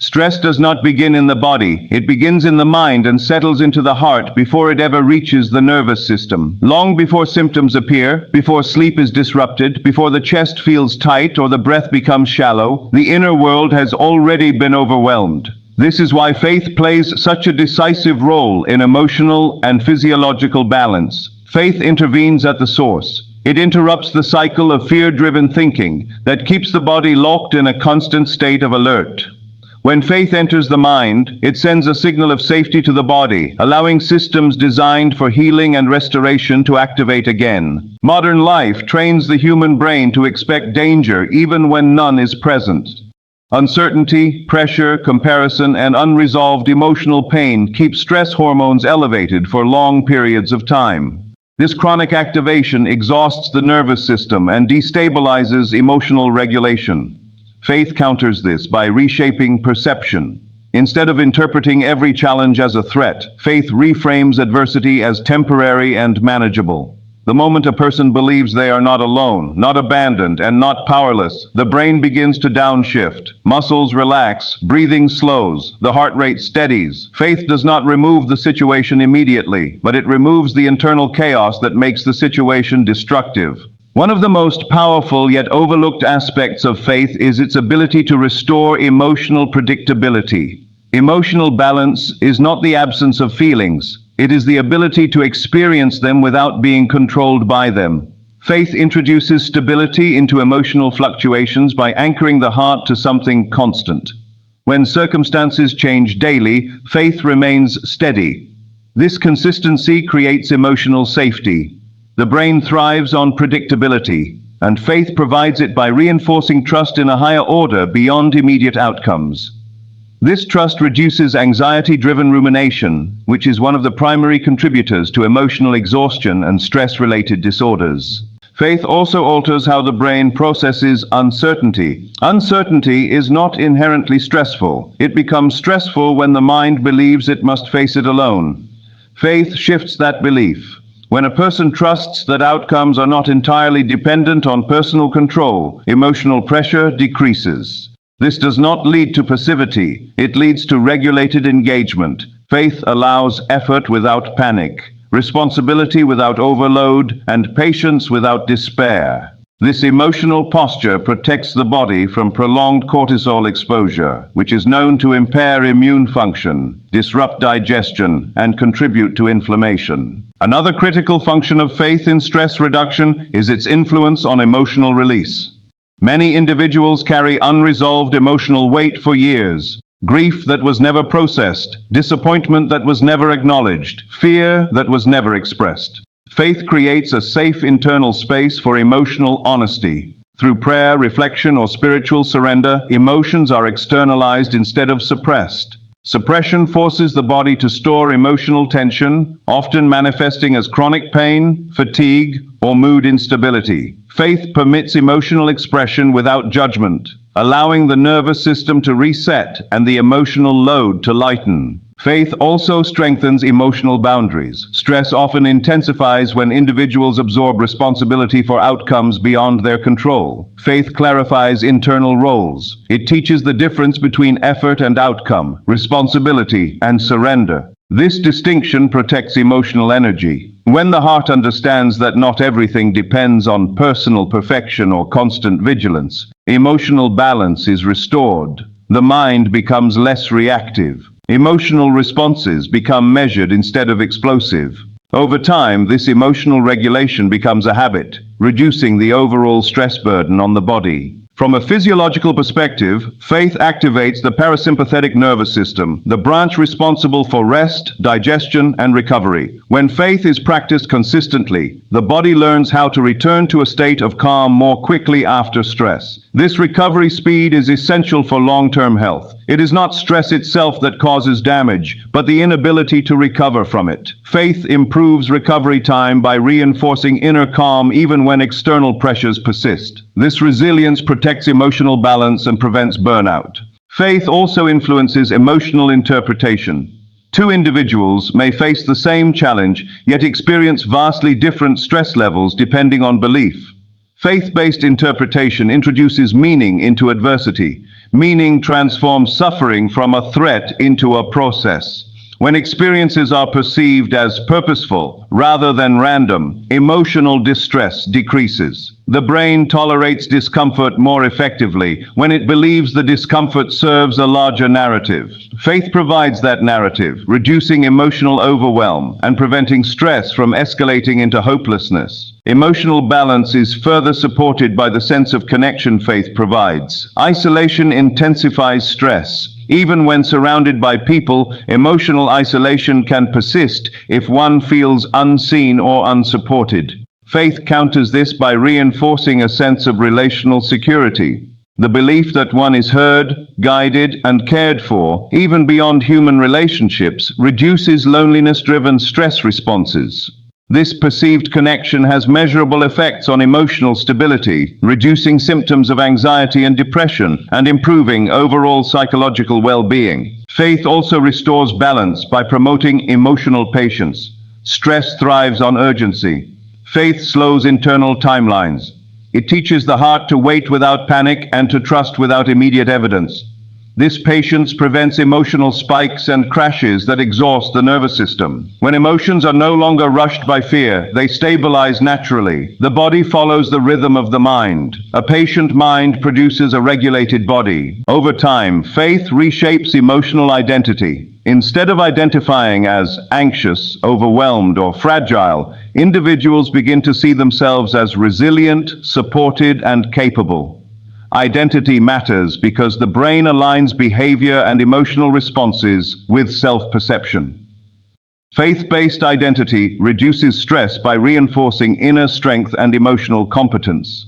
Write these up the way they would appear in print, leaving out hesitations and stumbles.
Stress does not begin in the body, it begins in the mind and settles into the heart before it ever reaches the nervous system. Long before symptoms appear, before sleep is disrupted, before the chest feels tight or the breath becomes shallow, the inner world has already been overwhelmed. This is why faith plays such a decisive role in emotional and physiological balance. Faith intervenes at the source. It interrupts the cycle of fear-driven thinking that keeps the body locked in a constant state of alert. When faith enters the mind, it sends a signal of safety to the body, allowing systems designed for healing and restoration to activate again. Modern life trains the human brain to expect danger even when none is present. Uncertainty, pressure, comparison, and unresolved emotional pain keep stress hormones elevated for long periods of time. This chronic activation exhausts the nervous system and destabilizes emotional regulation. Faith counters this by reshaping perception. Instead of interpreting every challenge as a threat, faith reframes adversity as temporary and manageable. The moment a person believes they are not alone, not abandoned, and not powerless, the brain begins to downshift. Muscles relax, breathing slows, the heart rate steadies. Faith does not remove the situation immediately, but it removes the internal chaos that makes the situation destructive. One of the most powerful yet overlooked aspects of faith is its ability to restore emotional predictability. Emotional balance is not the absence of feelings. It is the ability to experience them without being controlled by them. Faith introduces stability into emotional fluctuations by anchoring the heart to something constant. When circumstances change daily, faith remains steady. This consistency creates emotional safety. The brain thrives on predictability, and faith provides it by reinforcing trust in a higher order beyond immediate outcomes. This trust reduces anxiety-driven rumination, which is one of the primary contributors to emotional exhaustion and stress-related disorders. Faith also alters how the brain processes uncertainty. Uncertainty is not inherently stressful. It becomes stressful when the mind believes it must face it alone. Faith shifts that belief. When a person trusts that outcomes are not entirely dependent on personal control, emotional pressure decreases. This does not lead to passivity, it leads to regulated engagement. Faith allows effort without panic, responsibility without overload, and patience without despair. This emotional posture protects the body from prolonged cortisol exposure, which is known to impair immune function, disrupt digestion, and contribute to inflammation. Another critical function of faith in stress reduction is its influence on emotional release. Many individuals carry unresolved emotional weight for years. Grief that was never processed, disappointment that was never acknowledged, fear that was never expressed. Faith creates a safe internal space for emotional honesty. Through prayer, reflection, or spiritual surrender, emotions are externalized instead of suppressed. Suppression forces the body to store emotional tension, often manifesting as chronic pain, fatigue, or mood instability. Faith permits emotional expression without judgment, allowing the nervous system to reset and the emotional load to lighten. Faith also strengthens emotional boundaries. Stress often intensifies when individuals absorb responsibility for outcomes beyond their control. Faith clarifies internal roles. It teaches the difference between effort and outcome, responsibility and surrender. This distinction protects emotional energy. When the heart understands that not everything depends on personal perfection or constant vigilance, emotional balance is restored. The mind becomes less reactive. Emotional responses become measured instead of explosive. Over time, this emotional regulation becomes a habit, reducing the overall stress burden on the body. From a physiological perspective, faith activates the parasympathetic nervous system, the branch responsible for rest, digestion, and recovery. When faith is practiced consistently, the body learns how to return to a state of calm more quickly after stress. This recovery speed is essential for long-term health. It is not stress itself that causes damage, but the inability to recover from it. Faith improves recovery time by reinforcing inner calm even when external pressures persist. This resilience protects emotional balance and prevents burnout. Faith also influences emotional interpretation. Two individuals may face the same challenge, yet experience vastly different stress levels depending on belief. Faith-based interpretation introduces meaning into adversity, Meaning transforms suffering from a threat into a process. When experiences are perceived as purposeful rather than random, emotional distress decreases. The brain tolerates discomfort more effectively when it believes the discomfort serves a larger narrative. Faith provides that narrative, reducing emotional overwhelm and preventing stress from escalating into hopelessness. Emotional balance is further supported by the sense of connection faith provides. Isolation intensifies stress. Even when surrounded by people, emotional isolation can persist if one feels unseen or unsupported. Faith counters this by reinforcing a sense of relational security. The belief that one is heard, guided, and cared for, even beyond human relationships, reduces loneliness-driven stress responses. This perceived connection has measurable effects on emotional stability, reducing symptoms of anxiety and depression, and improving overall psychological well-being. Faith also restores balance by promoting emotional patience. Stress thrives on urgency. Faith slows internal timelines. It teaches the heart to wait without panic and to trust without immediate evidence. This patience prevents emotional spikes and crashes that exhaust the nervous system. When emotions are no longer rushed by fear, they stabilize naturally. The body follows the rhythm of the mind. A patient mind produces a regulated body. Over time, faith reshapes emotional identity. Instead of identifying as anxious, overwhelmed, or fragile, individuals begin to see themselves as resilient, supported, and capable. Identity matters because the brain aligns behavior and emotional responses with self-perception. Faith-based identity reduces stress by reinforcing inner strength and emotional competence.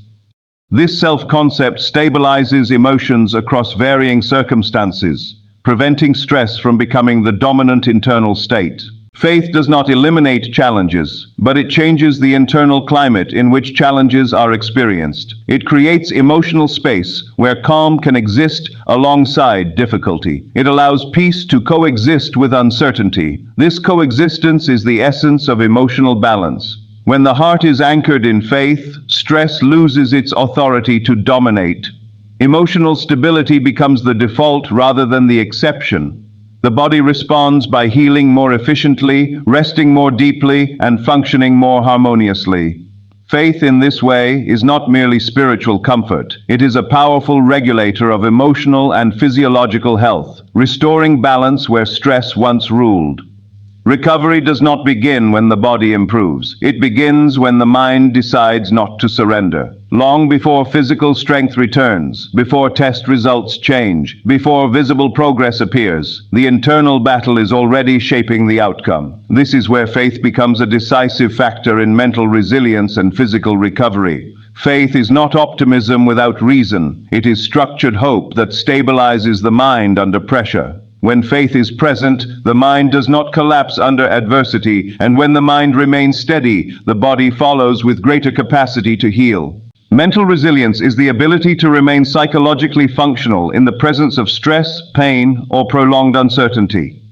This self-concept stabilizes emotions across varying circumstances, preventing stress from becoming the dominant internal state. Faith does not eliminate challenges, but it changes the internal climate in which challenges are experienced. It creates emotional space where calm can exist alongside difficulty. It allows peace to coexist with uncertainty. This coexistence is the essence of emotional balance. When the heart is anchored in faith, stress loses its authority to dominate. Emotional stability becomes the default rather than the exception. The body responds by healing more efficiently, resting more deeply, and functioning more harmoniously. Faith in this way is not merely spiritual comfort. It is a powerful regulator of emotional and physiological health, restoring balance where stress once ruled. Recovery does not begin when the body improves. It begins when the mind decides not to surrender. Long before physical strength returns, before test results change, before visible progress appears, the internal battle is already shaping the outcome. This is where faith becomes a decisive factor in mental resilience and physical recovery. Faith is not optimism without reason. It is structured hope that stabilizes the mind under pressure. When faith is present, the mind does not collapse under adversity, and when the mind remains steady, the body follows with greater capacity to heal. Mental resilience is the ability to remain psychologically functional in the presence of stress, pain, or prolonged uncertainty.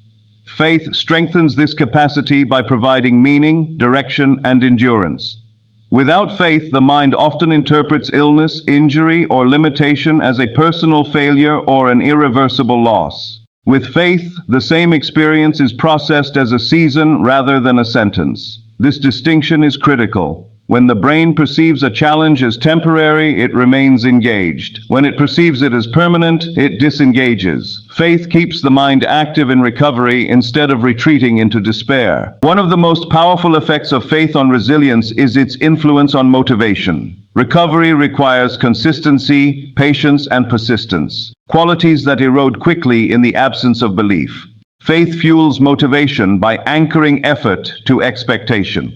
Faith strengthens this capacity by providing meaning, direction, and endurance. Without faith, the mind often interprets illness, injury, or limitation as a personal failure or an irreversible loss. With faith, the same experience is processed as a season rather than a sentence. This distinction is critical. When the brain perceives a challenge as temporary, it remains engaged. When it perceives it as permanent, it disengages. Faith keeps the mind active in recovery instead of retreating into despair. One of the most powerful effects of faith on resilience is its influence on motivation. Recovery requires consistency, patience, and persistence, qualities that erode quickly in the absence of belief. Faith fuels motivation by anchoring effort to expectation.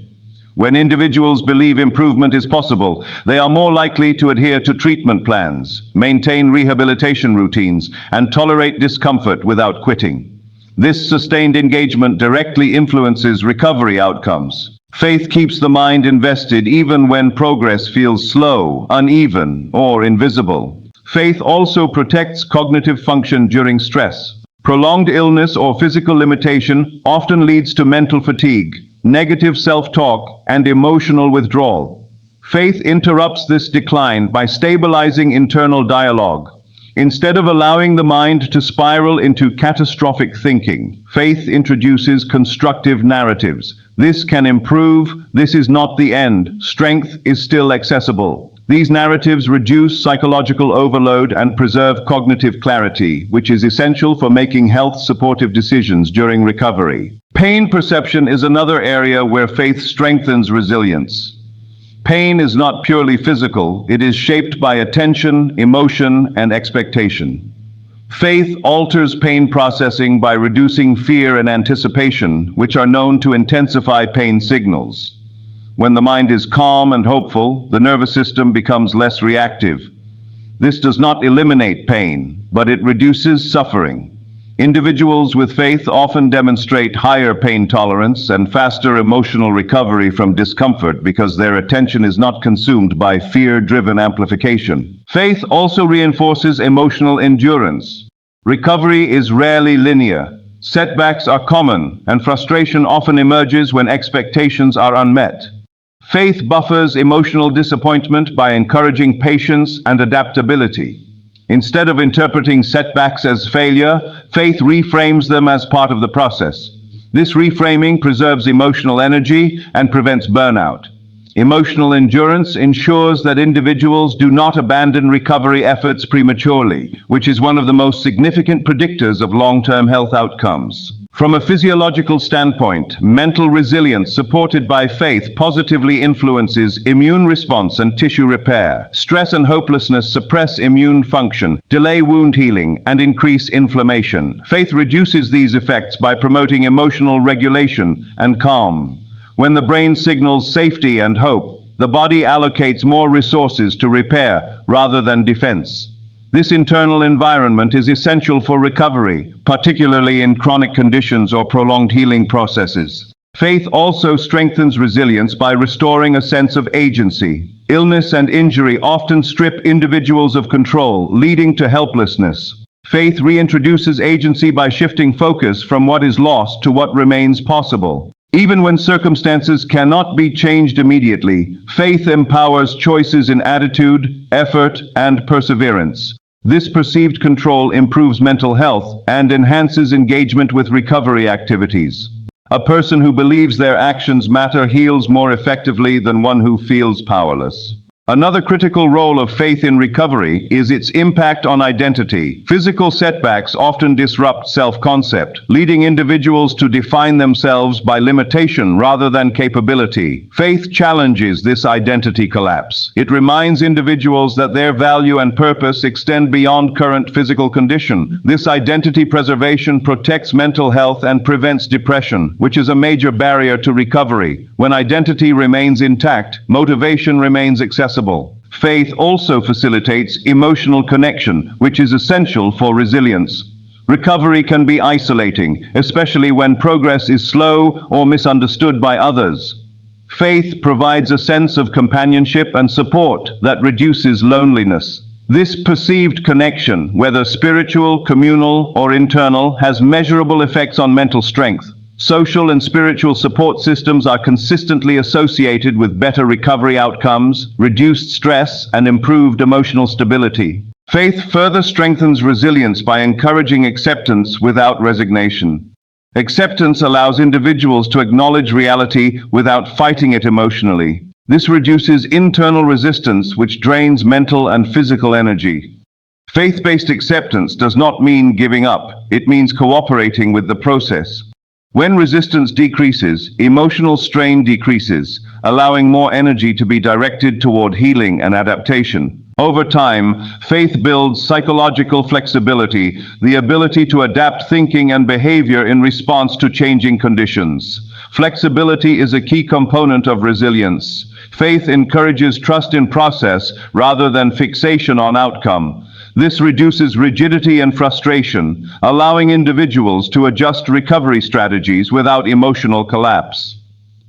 When individuals believe improvement is possible, they are more likely to adhere to treatment plans, maintain rehabilitation routines, and tolerate discomfort without quitting. This sustained engagement directly influences recovery outcomes. Faith keeps the mind invested even when progress feels slow, uneven, or invisible. Faith also protects cognitive function during stress. Prolonged illness or physical limitation often leads to mental fatigue, negative self-talk, and emotional withdrawal. Faith interrupts this decline by stabilizing internal dialogue. Instead of allowing the mind to spiral into catastrophic thinking, faith introduces constructive narratives. This can improve, this is not the end, strength is still accessible. These narratives reduce psychological overload and preserve cognitive clarity, which is essential for making health-supportive decisions during recovery. Pain perception is another area where faith strengthens resilience. Pain is not purely physical, it is shaped by attention, emotion, and expectation. Faith alters pain processing by reducing fear and anticipation, which are known to intensify pain signals. When the mind is calm and hopeful, the nervous system becomes less reactive. This does not eliminate pain, but it reduces suffering. Individuals with faith often demonstrate higher pain tolerance and faster emotional recovery from discomfort because their attention is not consumed by fear-driven amplification. Faith also reinforces emotional endurance. Recovery is rarely linear. Setbacks are common, and frustration often emerges when expectations are unmet. Faith buffers emotional disappointment by encouraging patience and adaptability. Instead of interpreting setbacks as failure, faith reframes them as part of the process. This reframing preserves emotional energy and prevents burnout. Emotional endurance ensures that individuals do not abandon recovery efforts prematurely, which is one of the most significant predictors of long-term health outcomes. From a physiological standpoint, mental resilience supported by faith positively influences immune response and tissue repair. Stress and hopelessness suppress immune function, delay wound healing, and increase inflammation. Faith reduces these effects by promoting emotional regulation and calm. When the brain signals safety and hope, the body allocates more resources to repair rather than defense. This internal environment is essential for recovery, particularly in chronic conditions or prolonged healing processes. Faith also strengthens resilience by restoring a sense of agency. Illness and injury often strip individuals of control, leading to helplessness. Faith reintroduces agency by shifting focus from what is lost to what remains possible. Even when circumstances cannot be changed immediately, faith empowers choices in attitude, effort, and perseverance. This perceived control improves mental health and enhances engagement with recovery activities. A person who believes their actions matter heals more effectively than one who feels powerless. Another critical role of faith in recovery is its impact on identity. Physical setbacks often disrupt self-concept, leading individuals to define themselves by limitation rather than capability. Faith challenges this identity collapse. It reminds individuals that their value and purpose extend beyond current physical condition. This identity preservation protects mental health and prevents depression, which is a major barrier to recovery. When identity remains intact, motivation remains accessible. Faith also facilitates emotional connection, which is essential for resilience. Recovery can be isolating, especially when progress is slow or misunderstood by others. Faith provides a sense of companionship and support that reduces loneliness. This perceived connection, whether spiritual, communal, or internal, has measurable effects on mental strength. Social and spiritual support systems are consistently associated with better recovery outcomes, reduced stress, and improved emotional stability. Faith further strengthens resilience by encouraging acceptance without resignation. Acceptance allows individuals to acknowledge reality without fighting it emotionally. This reduces internal resistance, which drains mental and physical energy. Faith-based acceptance does not mean giving up. It means cooperating with the process. When resistance decreases, emotional strain decreases, allowing more energy to be directed toward healing and adaptation. Over time, faith builds psychological flexibility, the ability to adapt thinking and behavior in response to changing conditions. Flexibility is a key component of resilience. Faith encourages trust in process rather than fixation on outcome. This reduces rigidity and frustration, allowing individuals to adjust recovery strategies without emotional collapse.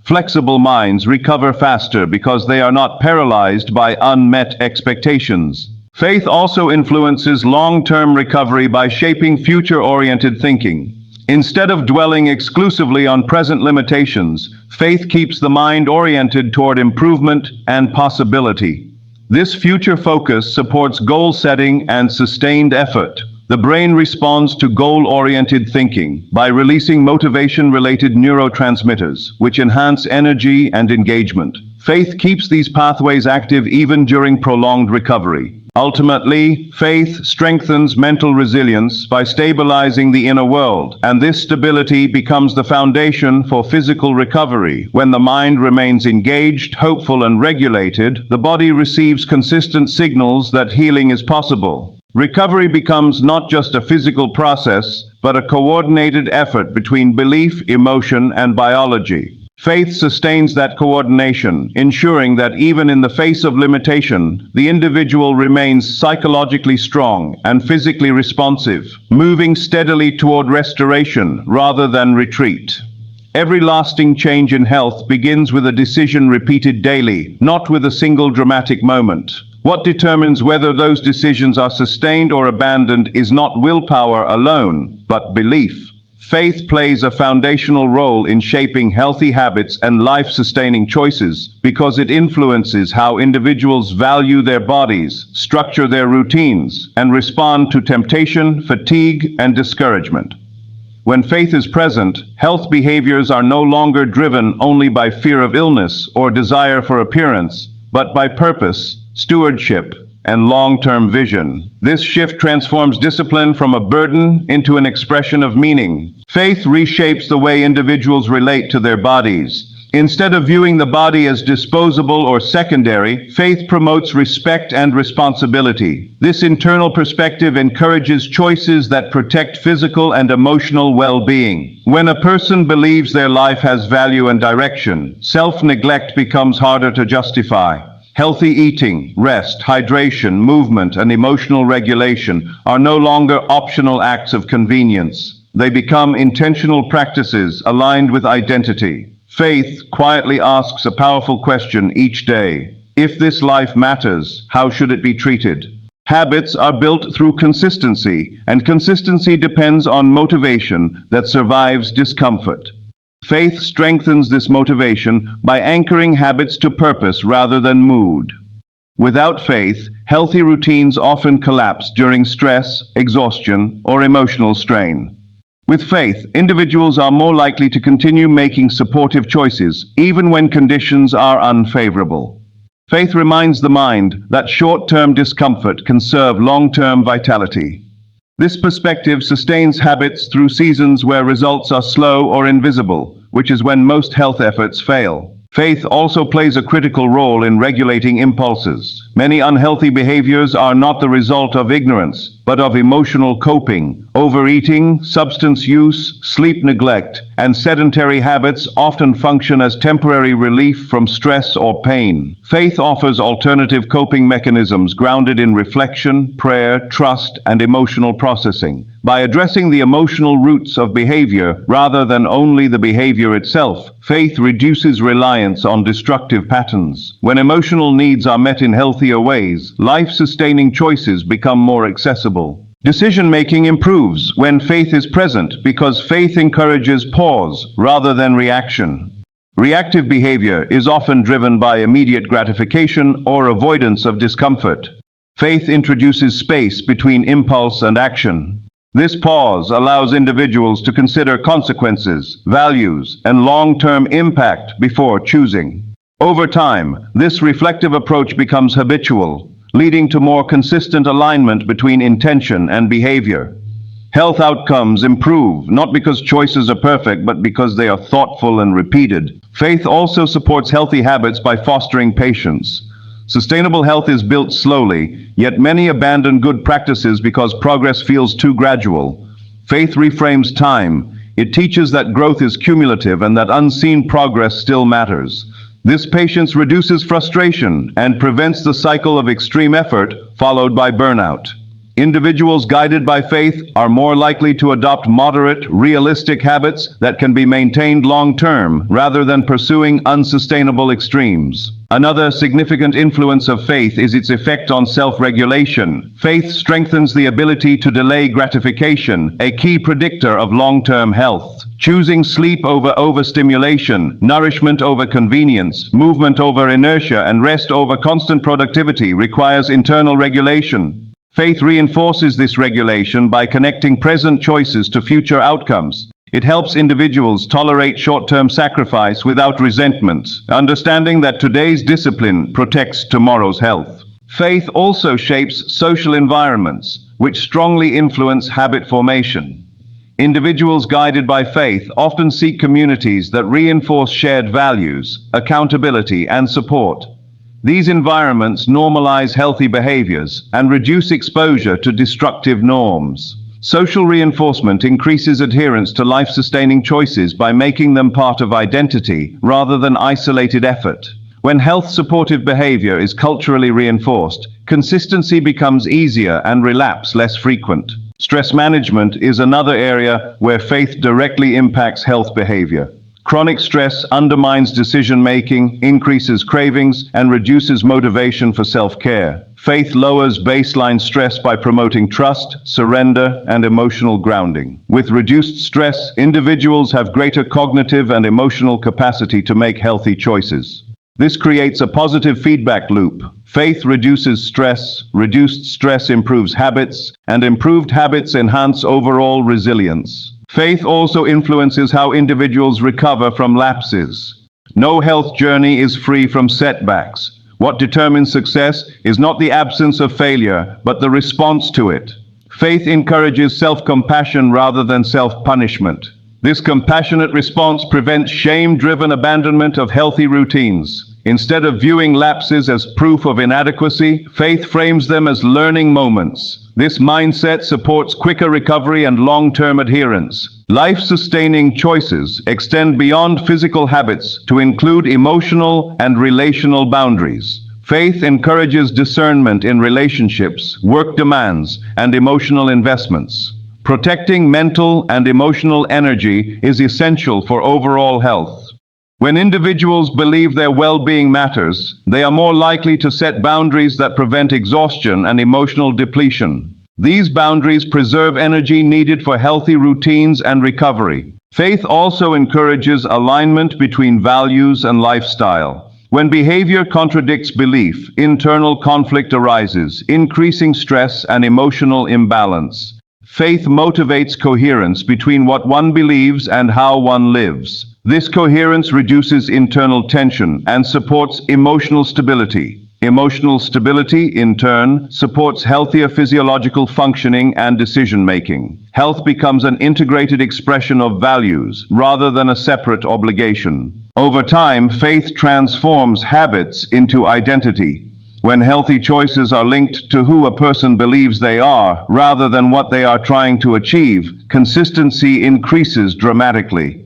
Flexible minds recover faster because they are not paralyzed by unmet expectations. Faith also influences long-term recovery by shaping future-oriented thinking. Instead of dwelling exclusively on present limitations, faith keeps the mind oriented toward improvement and possibility. This future focus supports goal setting and sustained effort. The brain responds to goal-oriented thinking by releasing motivation-related neurotransmitters, which enhance energy and engagement. Faith keeps these pathways active even during prolonged recovery. Ultimately, faith strengthens mental resilience by stabilizing the inner world, and this stability becomes the foundation for physical recovery. When the mind remains engaged, hopeful, and regulated, the body receives consistent signals that healing is possible. Recovery becomes not just a physical process, but a coordinated effort between belief, emotion, and biology. Faith sustains that coordination, ensuring that even in the face of limitation, the individual remains psychologically strong and physically responsive, moving steadily toward restoration rather than retreat. Every lasting change in health begins with a decision repeated daily, not with a single dramatic moment. What determines whether those decisions are sustained or abandoned is not willpower alone, but belief. Faith plays a foundational role in shaping healthy habits and life-sustaining choices because it influences how individuals value their bodies, structure their routines, and respond to temptation, fatigue, and discouragement. When faith is present, health behaviors are no longer driven only by fear of illness or desire for appearance, but by purpose, stewardship, and long-term vision. This shift transforms discipline from a burden into an expression of meaning. Faith reshapes the way individuals relate to their bodies. Instead of viewing the body as disposable or secondary, faith promotes respect and responsibility. This internal perspective encourages choices that protect physical and emotional well-being. When a person believes their life has value and direction, self-neglect becomes harder to justify. Healthy eating, rest, hydration, movement, and emotional regulation are no longer optional acts of convenience. They become intentional practices aligned with identity. Faith quietly asks a powerful question each day. If this life matters, how should it be treated? Habits are built through consistency, and consistency depends on motivation that survives discomfort. Faith strengthens this motivation by anchoring habits to purpose rather than mood. Without faith, healthy routines often collapse during stress, exhaustion, or emotional strain. With faith, individuals are more likely to continue making supportive choices, even when conditions are unfavorable. Faith reminds the mind that short-term discomfort can serve long-term vitality. This perspective sustains habits through seasons where results are slow or invisible, which is when most health efforts fail. Faith also plays a critical role in regulating impulses. Many unhealthy behaviors are not the result of ignorance, but of emotional coping. Overeating, substance use, sleep neglect, and sedentary habits often function as temporary relief from stress or pain. Faith offers alternative coping mechanisms grounded in reflection, prayer, trust, and emotional processing. By addressing the emotional roots of behavior rather than only the behavior itself, faith reduces reliance on destructive patterns. When emotional needs are met in healthier ways, life-sustaining choices become more accessible. Decision-making improves when faith is present because faith encourages pause rather than reaction. Reactive behavior is often driven by immediate gratification or avoidance of discomfort. Faith introduces space between impulse and action. This pause allows individuals to consider consequences, values, and long-term impact before choosing. Over time, this reflective approach becomes habitual, leading to more consistent alignment between intention and behavior. Health outcomes improve, not because choices are perfect, but because they are thoughtful and repeated. Faith also supports healthy habits by fostering patience. Sustainable health is built slowly, yet many abandon good practices because progress feels too gradual. Faith reframes time. It teaches that growth is cumulative and that unseen progress still matters. This patience reduces frustration and prevents the cycle of extreme effort followed by burnout. Individuals guided by faith are more likely to adopt moderate, realistic habits that can be maintained long-term rather than pursuing unsustainable extremes. Another significant influence of faith is its effect on self-regulation. Faith strengthens the ability to delay gratification, a key predictor of long-term health. Choosing sleep over overstimulation, nourishment over convenience, movement over inertia, and rest over constant productivity requires internal regulation. Faith reinforces this regulation by connecting present choices to future outcomes. It helps individuals tolerate short-term sacrifice without resentment, understanding that today's discipline protects tomorrow's health. Faith also shapes social environments, which strongly influence habit formation. Individuals guided by faith often seek communities that reinforce shared values, accountability, and support. These environments normalize healthy behaviors and reduce exposure to destructive norms. Social reinforcement increases adherence to life-sustaining choices by making them part of identity rather than isolated effort. When health-supportive behavior is culturally reinforced, consistency becomes easier and relapse less frequent. Stress management is another area where faith directly impacts health behavior. Chronic stress undermines decision-making, increases cravings, and reduces motivation for self-care. Faith lowers baseline stress by promoting trust, surrender, and emotional grounding. With reduced stress, individuals have greater cognitive and emotional capacity to make healthy choices. This creates a positive feedback loop. Faith reduces stress, reduced stress improves habits, and improved habits enhance overall resilience. Faith also influences how individuals recover from lapses. No health journey is free from setbacks. What determines success is not the absence of failure, but the response to it. Faith encourages self-compassion rather than self-punishment. This compassionate response prevents shame-driven abandonment of healthy routines. Instead of viewing lapses as proof of inadequacy, faith frames them as learning moments. This mindset supports quicker recovery and long-term adherence. Life-sustaining choices extend beyond physical habits to include emotional and relational boundaries. Faith encourages discernment in relationships, work demands, and emotional investments. Protecting mental and emotional energy is essential for overall health. When individuals believe their well-being matters, they are more likely to set boundaries that prevent exhaustion and emotional depletion. These boundaries preserve energy needed for healthy routines and recovery. Faith also encourages alignment between values and lifestyle. When behavior contradicts belief, internal conflict arises, increasing stress and emotional imbalance. Faith motivates coherence between what one believes and how one lives. This coherence reduces internal tension and supports emotional stability. Emotional stability, in turn, supports healthier physiological functioning and decision-making. Health becomes an integrated expression of values rather than a separate obligation. Over time, faith transforms habits into identity. When healthy choices are linked to who a person believes they are, rather than what they are trying to achieve, consistency increases dramatically.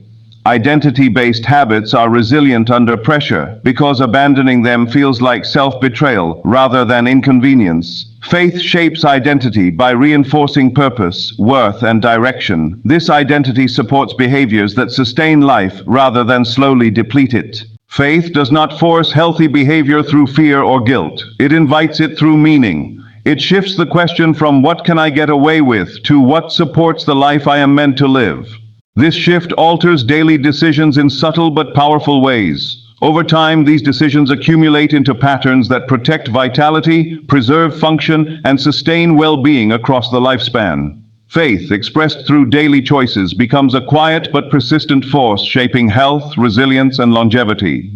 Identity-based habits are resilient under pressure because abandoning them feels like self-betrayal rather than inconvenience. Faith shapes identity by reinforcing purpose, worth, and direction. This identity supports behaviors that sustain life rather than slowly deplete it. Faith does not force healthy behavior through fear or guilt. It invites it through meaning. It shifts the question from "what can I get away with" to "what supports the life I am meant to live." This shift alters daily decisions in subtle but powerful ways. Over time, these decisions accumulate into patterns that protect vitality, preserve function, and sustain well-being across the lifespan. Faith, expressed through daily choices, becomes a quiet but persistent force shaping health, resilience, and longevity.